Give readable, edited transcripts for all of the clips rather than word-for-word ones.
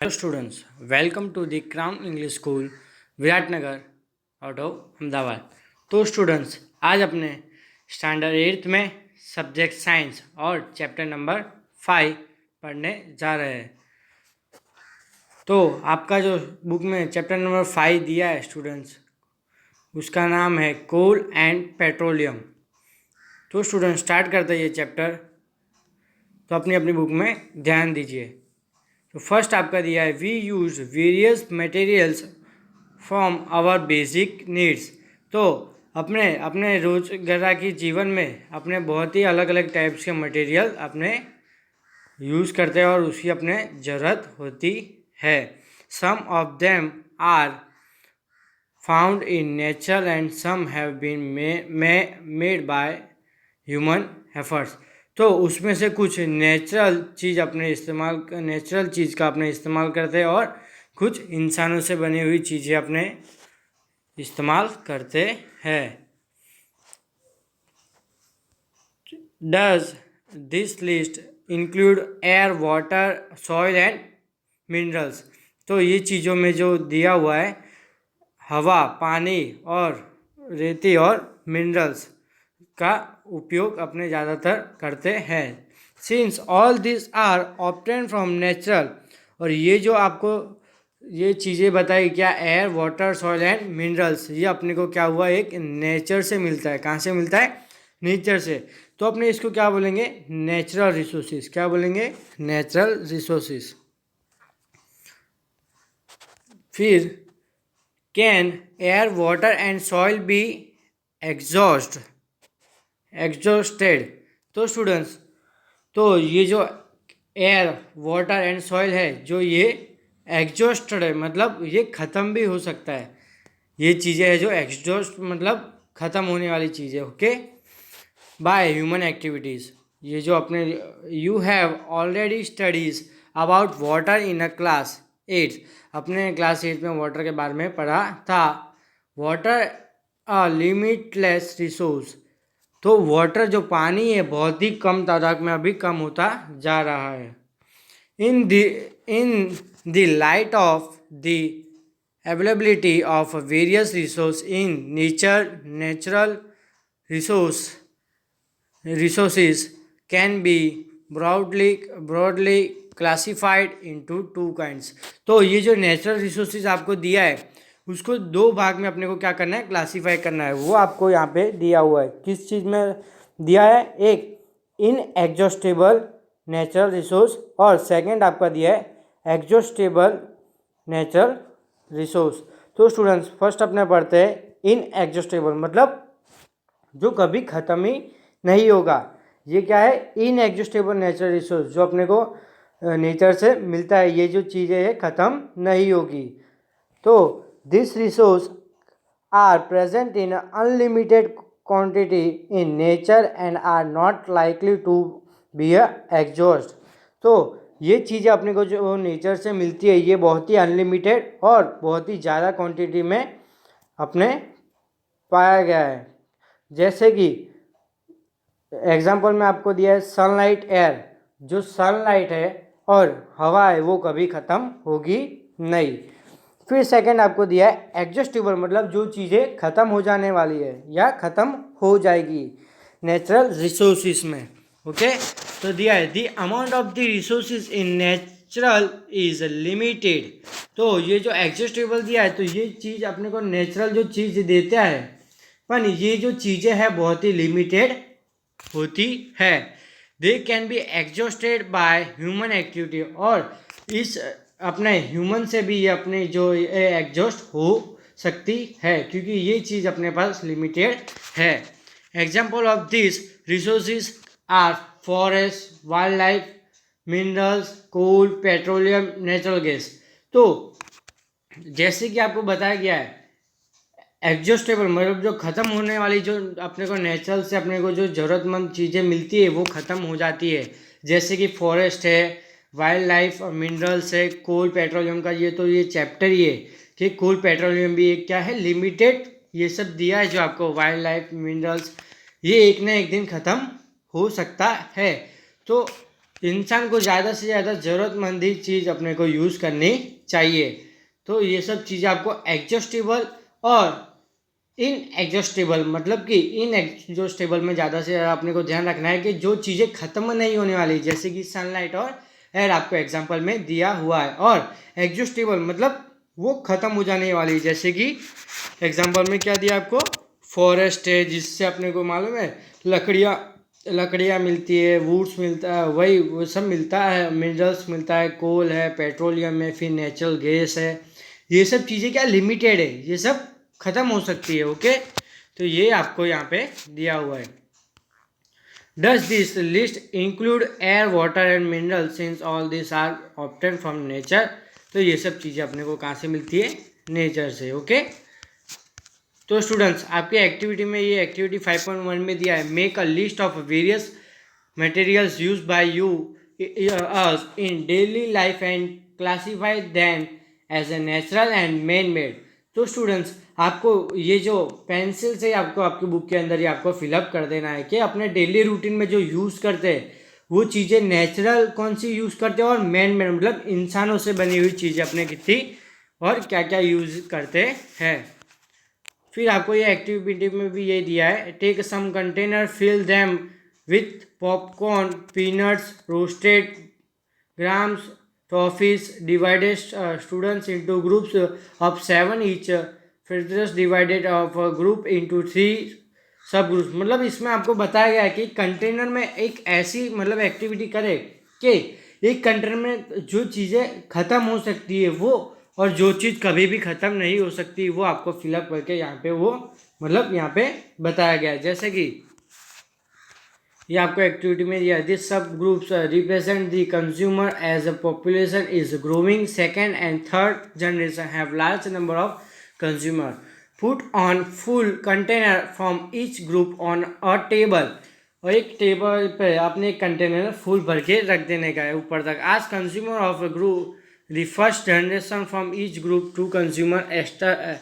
Hello students, welcome to the Crown English School Viratnagar out of Ahmedabad. तो students, आज अपने standard 8th में subject science और चैप्टर नंबर 5 पढ़ने जा रहे हैं। तो आपका जो बुक में चैप्टर नंबर 5 दिया है स्टूडेंट्स, उसका नाम है कोल एंड पेट्रोलियम। तो स्टूडेंट स्टार्ट करते हैं ये चैप्टर। तो अपनी अपनी बुक में ध्यान दीजिए। तो फर्स्ट आपका दिया है we use various materials from our basic needs. तो अपने अपने रोजगर्रा की जीवन में अपने बहुत ही अलग अलग टाइप्स के मटेरियल अपने यूज़ करते हैं और उसकी अपने ज़रूरत होती है। Some of them are found in nature and some have been made by human efforts. तो उसमें से कुछ नेचुरल चीज़ का अपने इस्तेमाल करते हैं और कुछ इंसानों से बनी हुई चीज़ें अपने इस्तेमाल करते हैं। Does this list include air, water, soil and minerals. तो ये चीज़ों में जो दिया हुआ है हवा, पानी और रेती और मिनरल्स का उपयोग अपने ज़्यादातर करते हैं। Since all this are obtain from natural, और ये जो आपको ये चीज़ें बताई क्या, air, water, soil and minerals, ये अपने को क्या हुआ, एक नेचर से मिलता है। कहाँ से मिलता है? नेचर से। तो अपने इसको क्या बोलेंगे? Natural resources. क्या बोलेंगे? Natural resources. फिर can air, water and soil be exhausted. तो स्टूडेंट्स, तो ये जो एयर, वाटर एंड सॉइल है, जो ये एग्जॉस्टेड है, मतलब ये ख़त्म भी हो सकता है। ये चीज़ें है जो एग्जॉस्ट मतलब ख़त्म होने वाली चीज़ें, ओके, बाय ह्यूमन एक्टिविटीज़। ये जो अपने you have already studies about water in a class 8। अपने क्लास 8 में वाटर के बारे में पढ़ा था। वाटर अ लिमिटलेस रिसोर्स। तो वाटर जो पानी है बहुत ही कम तादाद में अभी कम होता जा रहा है। In the light of the availability of various resource in natural resources can be broadly classified into two kinds। तो ये जो नेचुरल रिसोर्सेज आपको दिया है उसको दो भाग में अपने को क्या करना है? क्लासीफाई करना है। वो आपको यहाँ पे दिया हुआ है। किस चीज़ में दिया है? एक इनएग्जॉस्टेबल नेचुरल रिसोर्स, और सेकंड आपका दिया है एग्जॉस्टेबल नेचुरल रिसोर्स। तो स्टूडेंट्स, फर्स्ट अपने पढ़ते हैं इनएग्जॉस्टेबल, मतलब जो कभी ख़त्म ही नहीं होगा। ये क्या है? इनएग्जॉस्टेबल नेचुरल रिसोर्स, जो अपने को नेचर से मिलता है। ये जो चीज़ें हैं ख़त्म नहीं होगी। तो this resource are present in unlimited quantity in nature and are not likely to be exhaust. तो ये चीज़ें अपने को जो नेचर से मिलती है ये बहुत ही अनलिमिटेड और बहुत ही ज़्यादा क्वांटिटी में अपने पाया गया है। जैसे कि एग्जाम्पल में आपको दिया है सनलाइट, एयर। जो सनलाइट है और हवा है वो कभी ख़त्म होगी नहीं। फिर सेकंड आपको दिया है एग्जॉस्टेबल, मतलब जो चीज़ें ख़त्म हो जाने वाली है या ख़त्म हो जाएगी नेचुरल रिसोर्सेज में, ओके। तो दिया है the amount of the resources in natural is limited. तो ये जो एग्जॉस्टेबल दिया है, तो ये चीज़ अपने को नेचुरल जो चीज़ देता है, पर ये जो चीज़ें हैं बहुत ही लिमिटेड होती है। They can be exhausted by human activity, और इस अपने ह्यूमन से भी ये अपने जो एग्जॉस्ट हो सकती है, क्योंकि ये चीज़ अपने पास लिमिटेड है। Example of this resources are forest, wild life, minerals, coal, petroleum, natural gas. तो जैसे कि आपको बताया गया है एग्जॉस्टेबल मतलब जो ख़त्म होने वाली, जो अपने को नेचुरल से अपने को जो ज़रूरतमंद चीज़ें मिलती है वो ख़त्म हो जाती है। जैसे कि फॉरेस्ट है, वाइल्ड लाइफ और मिनरल्स है, कोल, पेट्रोलियम का ये तो ये चैप्टर ही है कि कोल, पेट्रोलियम भी एक क्या है? लिमिटेड। ये सब दिया है जो आपको वाइल्ड लाइफ, मिनरल्स, ये एक ना एक दिन ख़त्म हो सकता है। तो इंसान को ज़्यादा से ज़्यादा ज़रूरतमंद ही चीज़ अपने को यूज़ करनी चाहिए। तो ये सब चीज़ें आपको एडजस्टेबल और इनएडजस्टेबल, मतलब कि इनएडजस्टेबल में ज़्यादा से ज़्यादा अपने को ध्यान रखना है कि जो चीज़ें ख़त्म नहीं होने वाली, जैसे कि सनलाइट और एयर आपको एग्जांपल में दिया हुआ है, और एडजस्टेबल मतलब वो ख़त्म हो जाने वाली, जैसे कि एग्जांपल में क्या दिया आपको, फॉरेस्ट है जिससे अपने को मालूम है लकड़ियाँ मिलती है, वुड्स मिलता है, वही वो सब मिलता है, मिनरल्स मिलता है, कोल है, पेट्रोलियम है, फिर नेचुरल गैस है। ये सब चीज़ें क्या लिमिटेड है, ये सब ख़त्म हो सकती है। ओके, तो ये आपको यहाँ पे दिया हुआ है। Does this list include air, water and mineral, since all this are obtain from nature. तो ये सब चीज़ें अपने को कहाँ से मिलती है, नेचर से। ओके, तो स्टूडेंट्स आपके एक्टिविटी में ये एक्टिविटी 5.1 में दिया है, make a list of various materials used by you us in daily life and classify them as a natural and man made। तो स्टूडेंट्स आपको ये जो पेंसिल से आपको आपकी बुक के अंदर ही आपको फिलअप कर देना है कि अपने डेली रूटीन में जो यूज़ करते हैं वो चीज़ें नेचुरल कौन सी यूज़ करते हैं और मैन मेड मतलब इंसानों से बनी हुई चीज़ें अपने कितनी और क्या क्या यूज़ करते हैं। फिर आपको ये एक्टिविटी में भी ये दिया है, take some container, fill them with popcorn, peanuts, roasted grams, toffees, divided students into groups of 7 each, फिर divided of group into 3 sub groups. मतलब इसमें आपको बताया गया है कि कंटेनर में एक ऐसी मतलब एक्टिविटी करे कि एक कंटेनर में जो चीज़ें ख़त्म हो सकती है वो, और जो चीज़ कभी भी ख़त्म नहीं हो सकती वो आपको फिलअप करके यहाँ पे वो मतलब यहाँ पे बताया गया है। जैसे कि ये आपको एक्टिविटी में दिया, this sub groups represent the consumer as a population is growing, second and third generation have large number of consumer, put on full container from each group on a table. और एक table पे आपने एक container full भर के रख देने का है ऊपर तक। आज consumer of a group the first generation from each group to consumer extra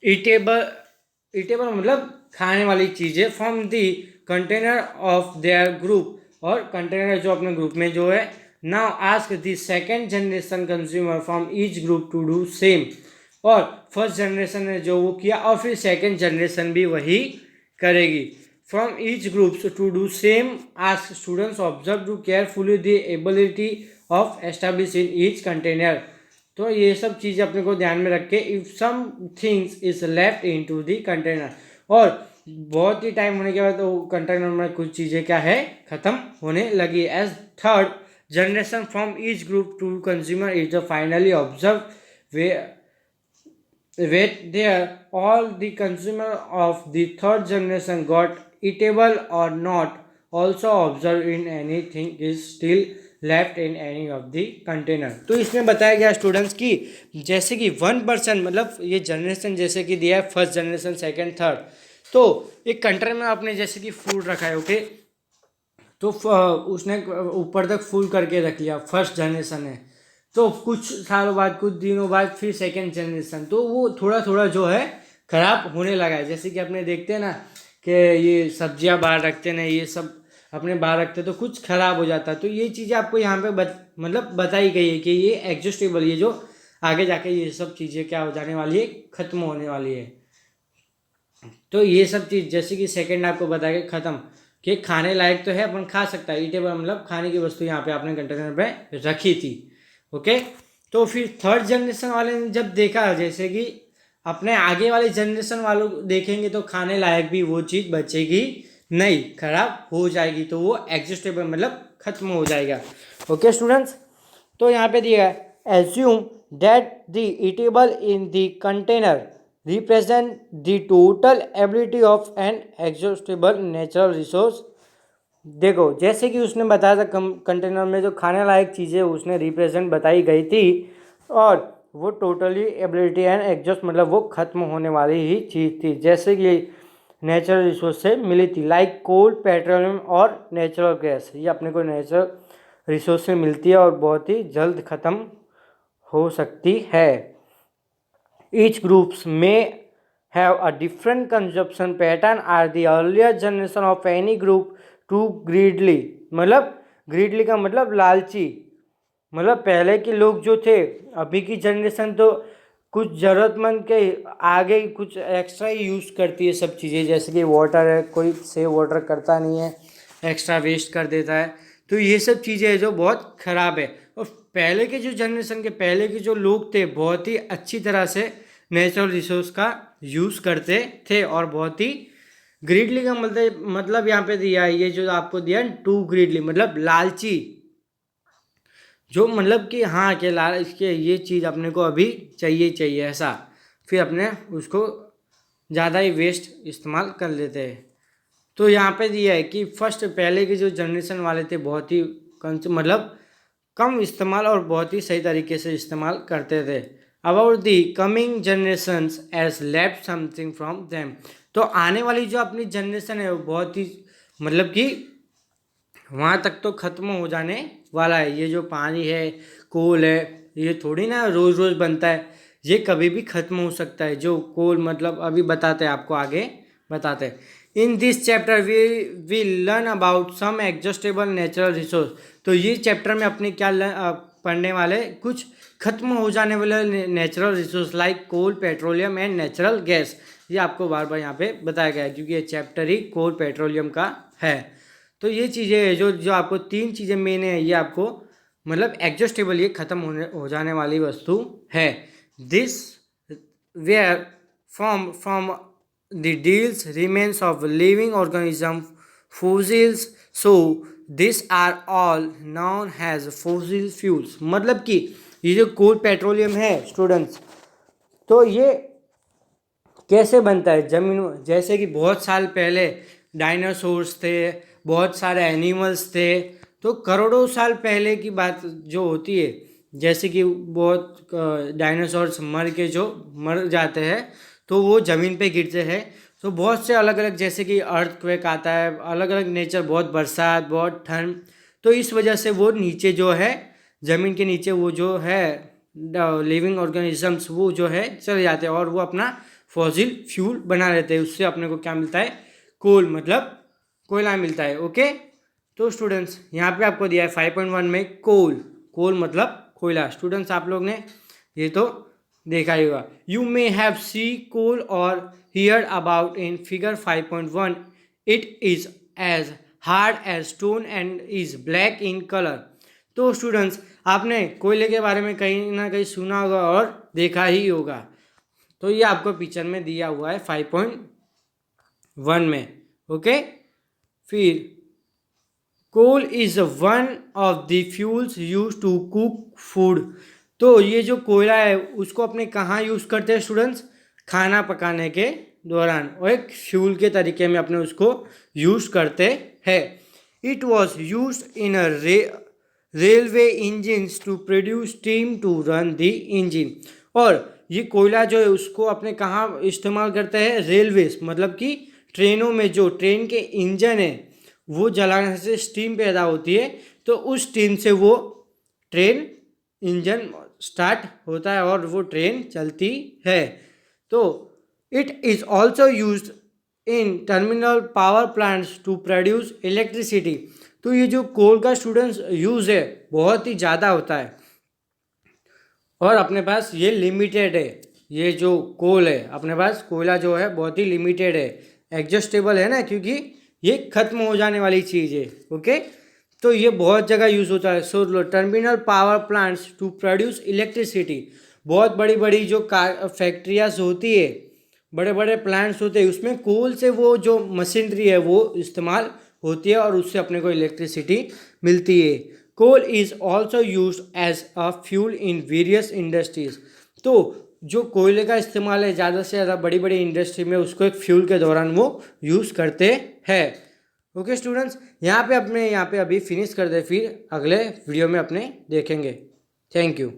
eatable मतलब खाने वाली चीज़ें from the container of their group, और कंटेनर जो अपने ग्रुप में जो है। Now ask the second generation consumer from each group to do same, और फर्स्ट जनरेशन ने जो वो किया और फिर सेकेंड जनरेशन भी वही करेगी। From each groups to do same, ask students observe to carefully the ability of establish in each container. तो ये सब चीज़ अपने को ध्यान में रख के, if some things is left in to the container, और बहुत ही टाइम होने के बाद तो कंटेनर में कुछ चीज़ें क्या है ख़त्म होने लगी। As third generation from each group to consumer is the finally observe wait there all the consumer of the third generation got eatable or not, also observe in anything is still left in any of the container। तो इसमें बताया गया students की जैसे कि 1% मतलब ये generation जैसे कि दिया है फर्स्ट जनरेशन सेकंड थर्ड, तो एक कंटेनर में आपने जैसे कि फूड रखा है। ओके, तो उसने ऊपर तक फुल करके रख लिया फर्स्ट जनरेशन है, तो कुछ सालों बाद कुछ दिनों बाद फिर सेकंड जनरेशन, तो वो थोड़ा थोड़ा जो है ख़राब होने लगा है। जैसे कि अपने देखते हैं ना कि ये सब्जियां बाहर रखते ना, ये सब अपने बाहर रखते तो कुछ ख़राब हो जाता। तो ये चीज़ें आपको यहाँ पे मतलब बताई गई है कि ये एडजस्टेबल, ये जो आगे जाके ये सब चीज़ें क्या हो जाने वाली है, ख़त्म होने वाली है। तो ये सब चीज़ जैसे कि सेकंड आपको बताया ख़त्म, कि खाने लायक तो है, अपन खा सकता है, ईटेबल मतलब खाने की वस्तु यहाँ पे आपने कंटेनर पे रखी थी। ओके, तो फिर थर्ड जनरेशन वाले ने जब देखा, जैसे कि अपने आगे वाले जनरेशन वालों देखेंगे तो खाने लायक भी वो चीज़ बचेगी नहीं, खराब हो जाएगी, तो वो एग्जिस्टेबल मतलब खत्म हो जाएगा। ओके स्टूडेंट्स, तो यहाँ पे दिया है assume that the eatable in the container represent the total ability of an exhaustible natural resource. देखो जैसे कि उसने बताया था कंटेनर में जो खाने लायक चीज़ें उसने रिप्रेजेंट बताई गई थी, और वो टोटली एबिलिटी एंड एग्जॉस्ट मतलब वो ख़त्म होने वाली ही चीज़ थी, जैसे कि नेचुरल रिसोर्स से मिली थी, लाइक कोल, पेट्रोलियम और नेचुरल गैस। ये अपने को नेचुरल रिसोर्स से मिलती है और बहुत ही जल्द ख़त्म हो सकती है। ईच ग्रुप्स में have a different consumption pattern are the earlier generation of any group too greedily, मतलब ग्रीडली का मतलब लालची, मतलब पहले के लोग जो थे, अभी की जनरेशन तो कुछ ज़रूरतमंद के आगे कुछ एक्स्ट्रा ही यूज़ करती है सब चीज़ें, जैसे कि वाटर है, कोई सेव वाटर करता नहीं है, एक्स्ट्रा वेस्ट कर देता है। तो ये सब चीज़ें है जो बहुत ख़राब है। और पहले के जो जनरेशन के पहले के जो लोग थे बहुत ही अच्छी तरह से नेचुरल रिसोर्स का यूज़ करते थे और बहुत ही ग्रीडली का मतलब यहाँ पे दिया है, ये जो आपको दिया टू ग्रीडली मतलब लालची, जो मतलब कि हाँ कि लाल इसके ये चीज़ अपने को अभी चाहिए चाहिए ऐसा, फिर अपने उसको ज़्यादा ही वेस्ट इस्तेमाल कर लेते हैं। तो यहाँ पे दिया है कि फर्स्ट पहले के जो जनरेशन वाले थे बहुत ही मतलब कम इस्तेमाल और बहुत ही सही तरीके से इस्तेमाल करते थे। About the coming generations as left something from them, तो आने वाली जो अपनी जनरेशन है वो बहुत ही मतलब कि वहाँ तक तो ख़त्म हो जाने वाला है। ये जो पानी है, कोल है, ये थोड़ी ना रोज़ रोज़ बनता है, ये कभी भी ख़त्म हो सकता है। जो कोल मतलब अभी बताते हैं आपको, आगे बताते हैं। In this chapter we learn about some exhaustible natural resource, तो ये चैप्टर में अपने क्या पढ़ने वाले कुछ खत्म हो जाने वाले natural resource like coal, petroleum and natural gas. ये आपको बार बार यहाँ पे बताया गया है क्योंकि ये चैप्टर ही कोल पेट्रोलियम का है। तो ये चीज़ें जो जो आपको तीन चीज़ें मेन है, ये आपको मतलब एग्जॉस्टेबल, ये ख़त्म हो जाने वाली वस्तु है। This where from the deals remains of living organism fossils, so this are all non has fossil fuels, मतलब कि ये जो कोल पेट्रोलियम है स्टूडेंट्स, तो ये कैसे बनता है जमीन, जैसे कि बहुत साल पहले डायनासोर्स थे, बहुत सारे एनिमल्स थे, तो करोड़ों साल पहले की बात जो होती है, जैसे कि बहुत डायनासोर्स मर के जो मर जाते हैं तो वो ज़मीन पे गिरते हैं, तो बहुत से अलग अलग जैसे कि अर्थक्वेक आता है, अलग अलग नेचर, बहुत बरसात, बहुत ठंड, तो इस वजह से वो नीचे जो है ज़मीन के नीचे वो जो है लिविंग ऑर्गेनिजम्स वो जो है चले जाते हैं और वो अपना फॉसिल फ्यूल बना लेते हैं। उससे अपने को क्या मिलता है, कोल मतलब कोयला मिलता है। ओके, तो स्टूडेंट्स यहाँ पे आपको दिया है 5.1 में कोल, कोल मतलब कोयला। स्टूडेंट्स आप लोग ने ये तो देखा ही होगा। You may have see coal और hear about in figure 5.1, it is as hard as stone and is black in colour. तो स्टूडेंट्स आपने कोयले के बारे में कहीं ना कहीं सुना होगा और देखा ही होगा, तो ये आपको पिक्चर में दिया हुआ है 5.1 में। ओके, फिर coal is one of the fuels use to cook food, तो ये जो कोयला है उसको अपने कहाँ यूज़ करते हैं स्टूडेंट्स, खाना पकाने के दौरान, और एक फ्यूल के तरीके में अपने उसको यूज़ करते हैं। It was use in a railway engines to produce steam to run the engine, और ये कोयला जो है उसको अपने कहाँ इस्तेमाल करते हैं, रेलवेज मतलब कि ट्रेनों में जो ट्रेन के इंजन है वो जलाने से स्टीम पैदा होती है, तो उस स्टीम से वो ट्रेन इंजन स्टार्ट होता है और वो ट्रेन चलती है। तो it is also use in terminal power plants to produce electricity, तो ये जो कोल का स्टूडेंट्स यूज़ है बहुत ही ज़्यादा होता है और अपने पास ये लिमिटेड है। ये जो कोल है अपने पास कोयला जो है बहुत ही लिमिटेड है, एडजस्टेबल है ना, क्योंकि ये खत्म हो जाने वाली चीज़ है। ओके, तो ये बहुत जगह यूज़ होता है। So terminal power plants to produce electricity, बहुत बड़ी बड़ी जो फैक्ट्रियाज होती है, बड़े बड़े प्लांट्स होते हैं, उसमें कोल से वो जो मशीनरी है वो इस्तेमाल होती है और उससे अपने को इलेक्ट्रिसिटी मिलती है। Coal is also use as a fuel in various industries, तो जो कोयले का इस्तेमाल है ज़्यादा से ज़्यादा बड़ी बड़ी इंडस्ट्री में उसको एक फ्यूल के दौरान वो यूज़ करते हैं। ओके स्टूडेंट्स, यहाँ पे अभी फिनिश कर दे, फिर अगले वीडियो में अपने देखेंगे। Thank you.